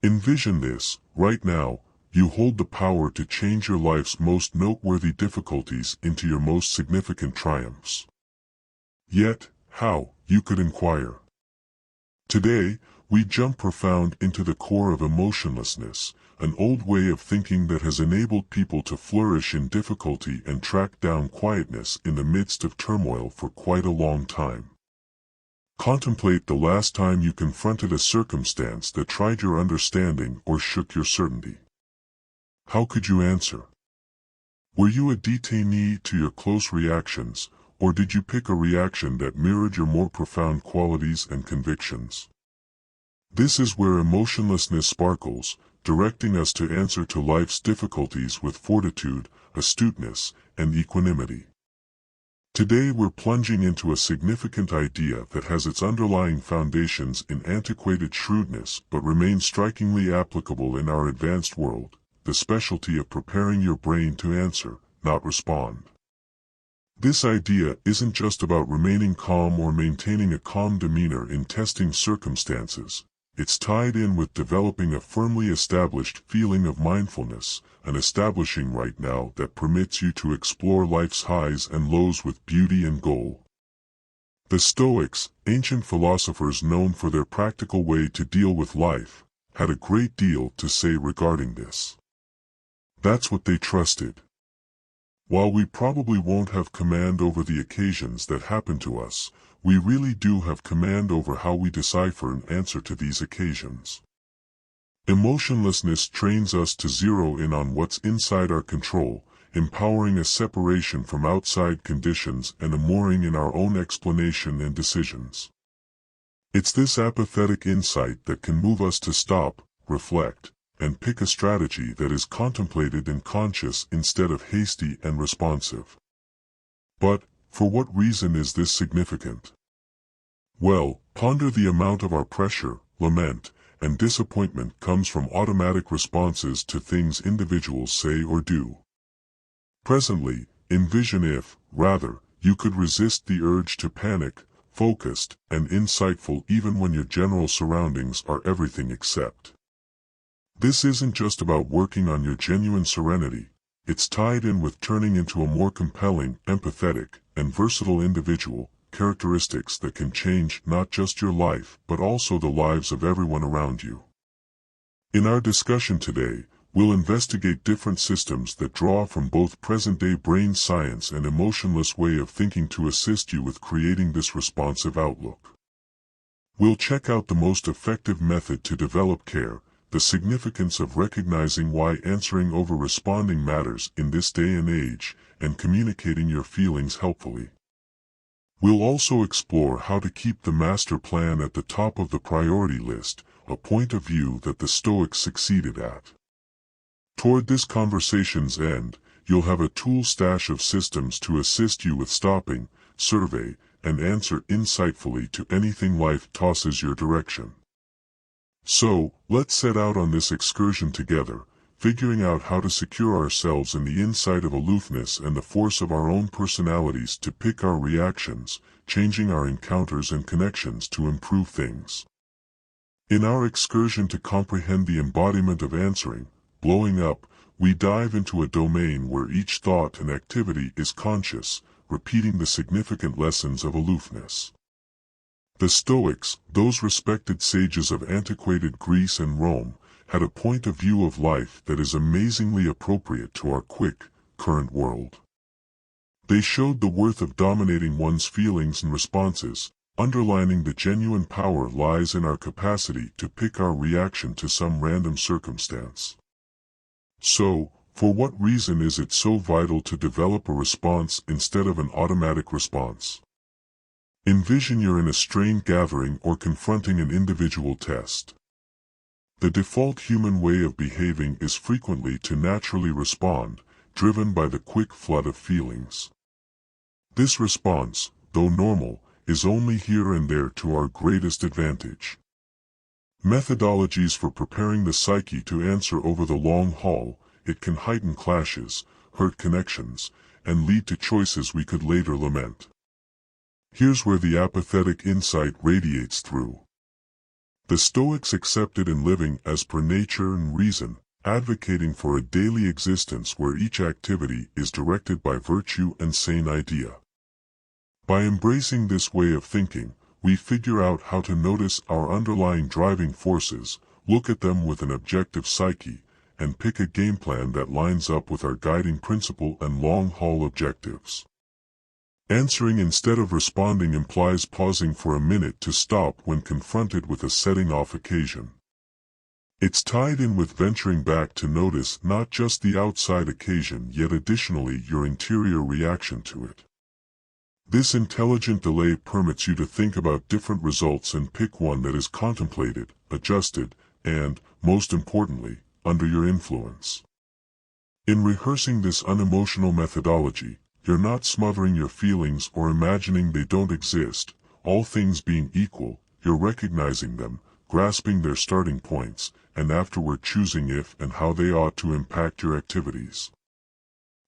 Envision this: right now, you hold the power to change your life's most noteworthy difficulties into your most significant triumphs. Yet, how, you could inquire? Today, we jump profound into the core of emotionlessness, an old way of thinking that has enabled people to flourish in difficulty and track down quietness in the midst of turmoil for quite a long time. Contemplate the last time you confronted a circumstance that tried your understanding or shook your certainty. How could you answer? Were you a detainee to your close reactions, or did you pick a reaction that mirrored your more profound qualities and convictions? This is where emotionlessness sparkles, directing us to answer to life's difficulties with fortitude, astuteness, and equanimity. Today we're plunging into a significant idea that has its underlying foundations in antiquated shrewdness but remains strikingly applicable in our advanced world: the specialty of preparing your brain to answer, not respond. This idea isn't just about remaining calm or maintaining a calm demeanor in testing circumstances. It's tied in with developing a firmly established feeling of mindfulness, an establishing right now that permits you to explore life's highs and lows with beauty and goal. The Stoics, ancient philosophers known for their practical way to deal with life, had a great deal to say regarding this. That's what they trusted. While we probably won't have command over the occasions that happen to us, we really do have command over how we decipher and answer to these occasions. Emotionlessness trains us to zero in on what's inside our control, empowering a separation from outside conditions and a mooring in our own explanation and decisions. It's this apathetic insight that can move us to stop, reflect, and pick a strategy that is contemplated and conscious instead of hasty and responsive. But, for what reason is this significant? Well, ponder the amount of our pressure, lament, and disappointment comes from automatic responses to things individuals say or do. Presently, envision if, rather, you could resist the urge to panic, focused and insightful even when your general surroundings are everything except. This isn't just about working on your genuine serenity. It's tied in with turning into a more compelling, empathetic, and versatile individual, characteristics that can change not just your life but also the lives of everyone around you. In our discussion today, we'll investigate different systems that draw from both present-day brain science and emotionless way of thinking to assist you with creating this responsive outlook. We'll check out the most effective method to develop care, the significance of recognizing why answering over responding matters in this day and age, and communicating your feelings helpfully. We'll also explore how to keep the master plan at the top of the priority list, a point of view that the Stoics succeeded at. Toward this conversation's end, you'll have a tool stash of systems to assist you with stopping, survey, and answer insightfully to anything life tosses your direction. So, let's set out on this excursion together, figuring out how to secure ourselves in the insight of aloofness and the force of our own personalities to pick our reactions, changing our encounters and connections to improve things. In our excursion to comprehend the embodiment of answering, blowing up, we dive into a domain where each thought and activity is conscious, repeating the significant lessons of aloofness. The Stoics, those respected sages of antiquated Greece and Rome, had a point of view of life that is amazingly appropriate to our quick, current world. They showed the worth of dominating one's feelings and responses, underlining the genuine power lies in our capacity to pick our reaction to some random circumstance. So, for what reason is it so vital to develop a response instead of an automatic response? Envision you're in a strained gathering or confronting an individual test. The default human way of behaving is frequently to naturally respond, driven by the quick flood of feelings. This response, though normal, is only here and there to our greatest advantage. Methodologies for preparing the psyche to answer over the long haul, it can heighten clashes, hurt connections, and lead to choices we could later lament. Here's where the apathetic insight radiates through. The Stoics accepted in living as per nature and reason, advocating for a daily existence where each activity is directed by virtue and sane idea. By embracing this way of thinking, we figure out how to notice our underlying driving forces, look at them with an objective psyche, and pick a game plan that lines up with our guiding principle and long-haul objectives. Answering instead of responding implies pausing for a minute to stop when confronted with a setting-off occasion. It's tied in with venturing back to notice not just the outside occasion yet additionally your interior reaction to it. This intelligent delay permits you to think about different results and pick one that is contemplated, adjusted, and, most importantly, under your influence. In rehearsing this unemotional methodology, you're not smothering your feelings or imagining they don't exist. All things being equal, you're recognizing them, grasping their starting points, and afterward choosing if and how they ought to impact your activities.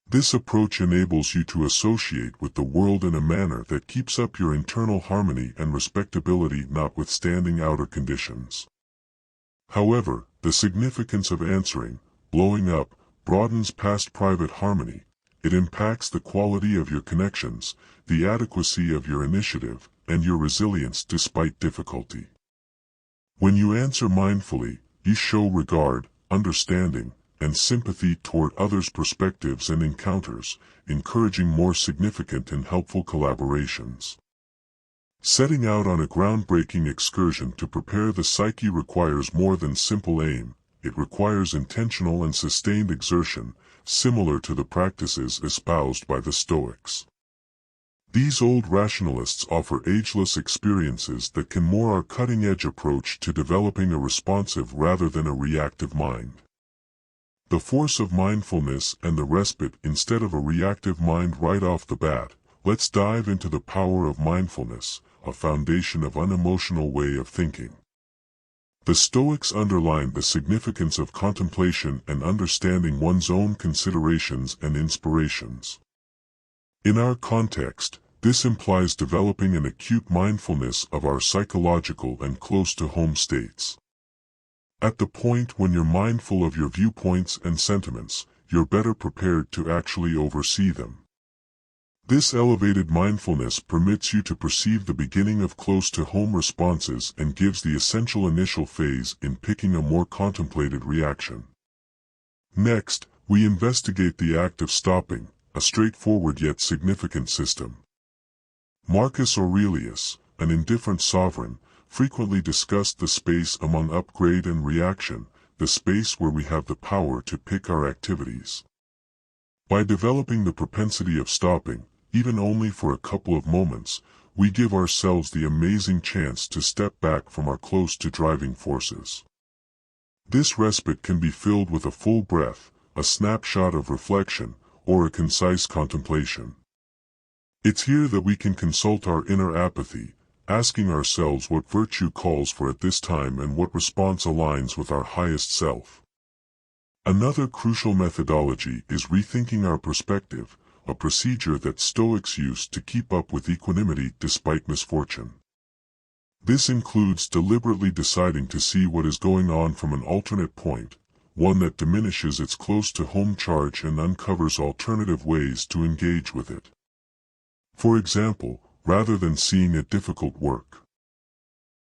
This approach enables you to associate with the world in a manner that keeps up your internal harmony and respectability notwithstanding outer conditions. However, the significance of answering, blowing up, broadens past private harmony. It impacts the quality of your connections, the adequacy of your initiative, and your resilience despite difficulty. When you answer mindfully, you show regard, understanding, and sympathy toward others' perspectives and encounters, encouraging more significant and helpful collaborations. Setting out on a groundbreaking excursion to prepare the psyche requires more than simple aim. It requires intentional and sustained exertion, similar to the practices espoused by the Stoics. These old rationalists offer ageless experiences that can more our cutting-edge approach to developing a responsive rather than a reactive mind. The force of mindfulness and the respite instead of a reactive mind right off the bat. Let's dive into the power of mindfulness, a foundation of unemotional way of thinking. The Stoics underlined the significance of contemplation and understanding one's own considerations and inspirations. In our context, this implies developing an acute mindfulness of our psychological and close-to-home states. At the point when you're mindful of your viewpoints and sentiments, you're better prepared to actually oversee them. This elevated mindfulness permits you to perceive the beginning of close-to-home responses and gives the essential initial phase in picking a more contemplated reaction. Next, we investigate the act of stopping, a straightforward yet significant system. Marcus Aurelius, an indifferent sovereign, frequently discussed the space among upgrade and reaction, the space where we have the power to pick our activities. By developing the propensity of stopping, even only for a couple of moments, we give ourselves the amazing chance to step back from our close-to-driving forces. This respite can be filled with a full breath, a snapshot of reflection, or a concise contemplation. It's here that we can consult our inner apathy, asking ourselves what virtue calls for at this time and what response aligns with our highest self. Another crucial methodology is rethinking our perspective, a procedure that Stoics used to keep up with equanimity despite misfortune. This includes deliberately deciding to see what is going on from an alternate point, one that diminishes its close-to-home charge and uncovers alternative ways to engage with it. For example, rather than seeing a difficult work